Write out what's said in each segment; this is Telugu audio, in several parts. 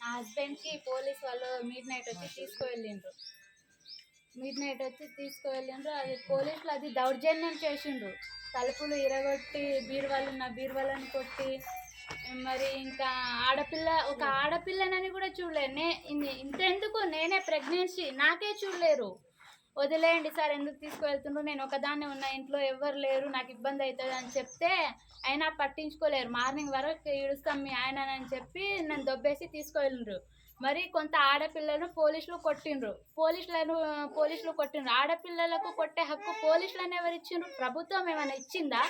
మా హస్బెండ్కి పోలీస్ వాళ్ళు మిడ్ నైట్ వచ్చి తీసుకువెళ్ళిండ్రు. అది పోలీసులు అది దౌర్జన్యం చేసిండ్రు. తలుపులు ఇరగొట్టి బీరువాళ్ళని కొట్టి, మరి ఇంకా ఒక ఆడపిల్లనని కూడా చూడలేరు. ఇంతెందుకు, నేనే ప్రెగ్నెన్సీ, నాకే చూడలేరు. వదిలేయండి సార్, ఎందుకు తీసుకువెళ్తుండ్రు, నేను ఒకదాన్నే ఉన్న, ఇంట్లో ఎవ్వరు లేరు, నాకు ఇబ్బంది అవుతుంది అని చెప్తే అయినా పట్టించుకోలేరు. మార్నింగ్ వరకు ఈడుస్తాం మీ ఆయనని చెప్పి నన్ను దొబ్బేసి తీసుకువెళ్ళిండ్రు. మరి కొంత ఆడపిల్లను పోలీసులు కొట్టిండ్రు. ఆడపిల్లలకు కొట్టే హక్కు పోలీసులను ఎవరు ఇచ్చిండ్రు? ప్రభుత్వం ఏమైనా ఇచ్చిందా?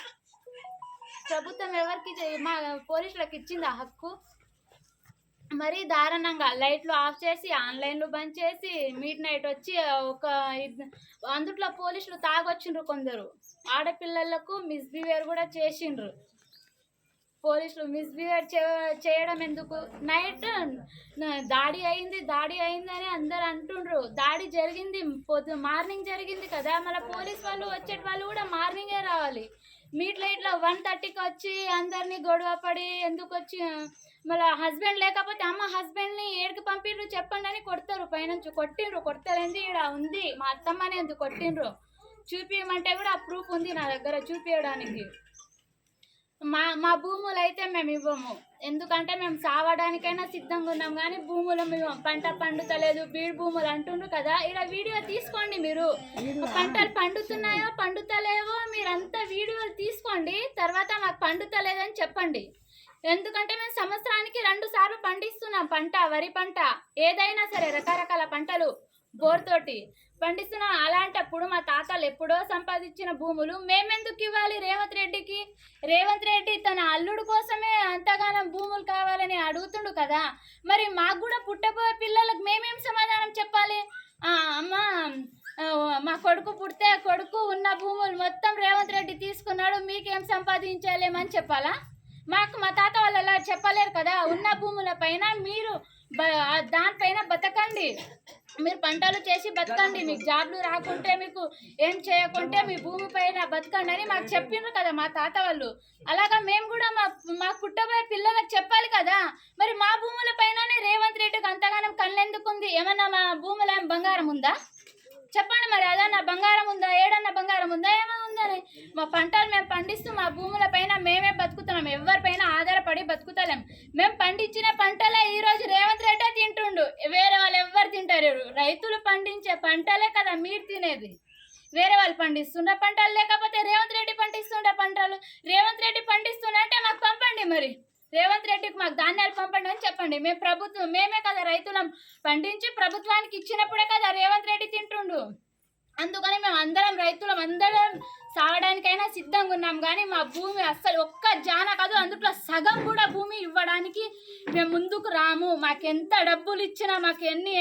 ప్రభుత్వం ఎవరికి మా పోలీసులకు ఇచ్చిందా హక్కు? మరీ దారుణంగా లైట్లు ఆఫ్ చేసి, ఆన్లైన్లు బంద్ చేసి, మిడ్ నైట్ వచ్చి అందుట్లో పోలీసులు తాగొచ్చిండ్రు. కొందరు ఆడపిల్లలకు మిస్బిహేవియర్ కూడా చేసిండ్రు. పోలీసులు మిస్బిహేవ్ చేయడం ఎందుకు? నైట్ దాడి అయింది అని అందరు అంటుండ్రు. దాడి జరిగింది మార్నింగ్ జరిగింది కదా, మళ్ళీ పోలీస్ వాళ్ళు వచ్చేటి వాళ్ళు కూడా మార్నింగే రావాలి. మీట్ లైట్లో 1:30కి వచ్చి అందరినీ గొడవ పడి ఎందుకు వచ్చి, మళ్ళీ హస్బెండ్ లేకపోతే అమ్మ హస్బెండ్ని ఏడికి పంపిండ్రు చెప్పండి అని కొడతారు. పైనుంచి కొడతారేంది, ఇక్కడ ఉంది మా అత్తమ్మని ఎందుకు కొట్టిండ్రు చూపించమంటే కూడా ఆ ప్రూఫ్ ఉంది నా దగ్గర చూపించడానికి. మా భూములు అయితే మేము ఇవ్వము, ఎందుకంటే మేము సావడానికైనా సిద్ధంగా ఉన్నాం. కానీ భూములు మేము పంట పండుతలేదు, బీడు భూములు అంటుండ్రు కదా, ఇలా వీడియో తీసుకోండి. మీరు పంటలు పండుతున్నాయో పండుతలేవో మీరంతా వీడియోలు తీసుకోండి. తర్వాత మాకు పండుతలేదని చెప్పండి. ఎందుకంటే మేము సంవత్సరానికి 2 సార్లు పండిస్తున్నాం పంట, వరి పంట, ఏదైనా సరే రకరకాల పంటలు బోర్తోటి పండిస్తున్నాం. అలాంటప్పుడు మా తాతలు ఎప్పుడో సంపాదించిన భూములు మేమెందుకు ఇవ్వాలి రేవంత్ రెడ్డికి? రేవంత్ రెడ్డి తన అల్లుడు కోసమే అంతగానం భూములు కావాలని అడుగుతుండు కదా, మరి మాకు కూడా పుట్టబోయే పిల్లలకు మేమేం సమాధానం చెప్పాలి? అమ్మ మా కొడుకు పుడితే కొడుకు ఉన్న భూములు మొత్తం రేవంత్ రెడ్డి తీసుకున్నాడు, మీకేం సంపాదించలేమని చెప్పాలా? మా తాత వాళ్ళు అలా చెప్పలేరు కదా. ఉన్న భూముల పైన మీరు దానిపైన బతకండి, మీరు పంటలు చేసి బతకండి, మీకు జాబ్లు రాకుంటే, మీకు ఏం చేయకుంటే మీ భూమి పైన బతకండి అని మాకు చెప్పిండ్రు కదా మా తాత వాళ్ళు. అలాగా మేము కూడా మా పుట్టబోయే పిల్లలకు చెప్పాలి కదా. మరి మా భూముల పైననే రేవంత్ రెడ్డికి అంతగానం కళ్ళెందుకుంది? ఏమన్నా మా భూముల బంగారం ఉందా చెప్పండి. మరి అదన్నా బంగారం ఉందా? ఏడన్నా బంగారం ఉందా? ఏమైనా ఉందని మా పంటలు మేము పండిస్తూ మా భూముల పైన మేమే బతుకుతున్నాం, ఎవరిపైన ఆధారపడి బతుకుతలేం. మేము పండించిన పంటలే ఈరోజు రేవంత్ రెడ్డి తింటుండు, వేరే వాళ్ళు ఎవ్వరు తింటారు? రైతులు పండించే పంటలే కదా మీరు తినేది. వేరే వాళ్ళు పండిస్తున్న పంటలు లేకపోతే రేవంత్ రెడ్డి పండిస్తుండే పంటలు, రేవంత్ రెడ్డి పండిస్తుండే అంటే మాకు పంపండి. మరి రేవంత్ రెడ్డికి మాకు ధాన్యాలు పంపండి అని చెప్పండి. మేమే కదా రైతులం పండించి ప్రభుత్వానికి ఇచ్చినప్పుడే కదా రేవంత్ రెడ్డి తింటుండు. అందుకని మేము అందరం సావడానికైనా సిద్ధంగా ఉన్నాం. కానీ మా భూమి అస్సలు ఒక్క జాన కాదు, అందులో సగం కూడా భూమి ఇవ్వడానికి మేము ముందుకు రాము. మాకెంత డబ్బులు ఇచ్చినా, మాకు ఎన్ని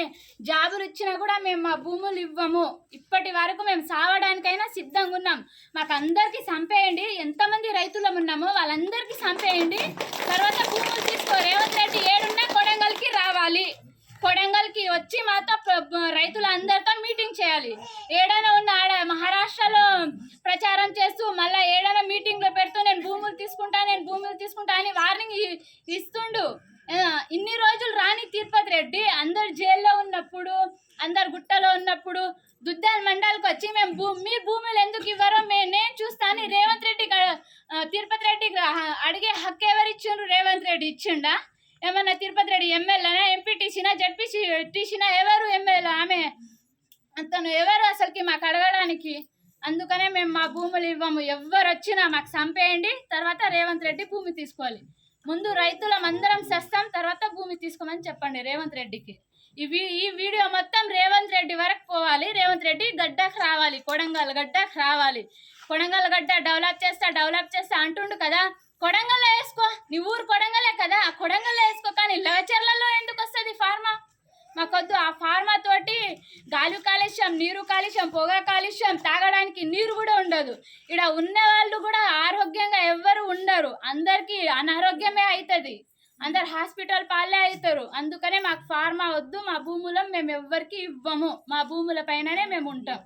జాబులు ఇచ్చినా కూడా మేము మా భూములు ఇవ్వము. ఇప్పటి వరకు మేము సావడానికైనా సిద్ధంగా ఉన్నాం. మాకు అందరికీ చంపేయండి, ఎంతమంది రైతులం ఉన్నామో వాళ్ళందరికీ చంపేయండి, తర్వాత భూములు తీసుకో. రేవంత్ రెడ్డి ఏడున్నా కొడంగల్కి రావాలి, కొడంగల్కి వచ్చి మాతో రైతులందరితో మీటింగ్ చేయాలి. ఏడైనా ఉన్న మహారాష్ట్రలో ప్రచారం చేస్తూ మళ్ళీ ఏడైనా మీటింగ్లో పెడుతూ నేను భూములు తీసుకుంటా అని వార్నింగ్ ఇస్తుండు. ఇన్ని రోజులు రాని తిరుపతి రెడ్డి అందరు జైల్లో ఉన్నప్పుడు, అందరు గుట్టలో ఉన్నప్పుడు దుద్దాల మండలికి వచ్చి మేము మీ భూములు ఎందుకు ఇవ్వరో నేను చూస్తాను రేవంత్ రెడ్డి తిరుపతి రెడ్డికి అడిగే హక్కు ఎవరు ఇచ్చిండ్రు? రేవంత్ రెడ్డి ఇచ్చిండా? ఏమన్నా తిరుపతి రెడ్డి ఎమ్మెల్యేనా, ఎంపీటీసీనా, జడ్పీటీసీనా, ఎవరు ఎమ్మెల్యే? ఆమె అతను ఎవరు అసలుకి మాకు అడగడానికి? అందుకనే మేము మా భూములు ఇవ్వము. ఎవ్వరు వచ్చినా మాకు చంపేయండి, తర్వాత రేవంత్ రెడ్డి భూమి తీసుకోవాలి. ముందు రైతులం అందరం సస్తాం, తర్వాత భూమి తీసుకోమని చెప్పండి రేవంత్ రెడ్డికి. ఈ వీడియో మొత్తం రేవంత్ రెడ్డి వరకు పోవాలి. రేవంత్ రెడ్డి గడ్డకు రావాలి, కొడంగల్ గడ్డకు రావాలి. కొడంగల్ గడ్డ డెవలప్ చేస్తా అంటుండు కదా, కొడంగల్లో వేసుకో. నీ ఊరు కొడంగలే కదా, కొడంగల్లో వేసుకో. కానీ లవచర్లలో ఎందుకు వస్తుంది ఫార్మా? మాకొద్దు. ఆ ఫార్మా తోటి గాలి కాలుష్యం, నీరు కాలుష్యం, పొగ కాలుష్యం, తాగడానికి నీరు కూడా ఉండదు. ఇక్కడ ఉన్న వాళ్ళు కూడా ఆరోగ్యంగా ఎవ్వరు ఉండరు, అందరికీ అనారోగ్యమే అవుతుంది, అందరు హాస్పిటల్ పాలే అవుతారు. అందుకనే మాకు ఫార్మా వద్దు, మా భూములను మేము ఎవ్వరికి ఇవ్వము, మా భూముల పైననే మేము ఉంటాం.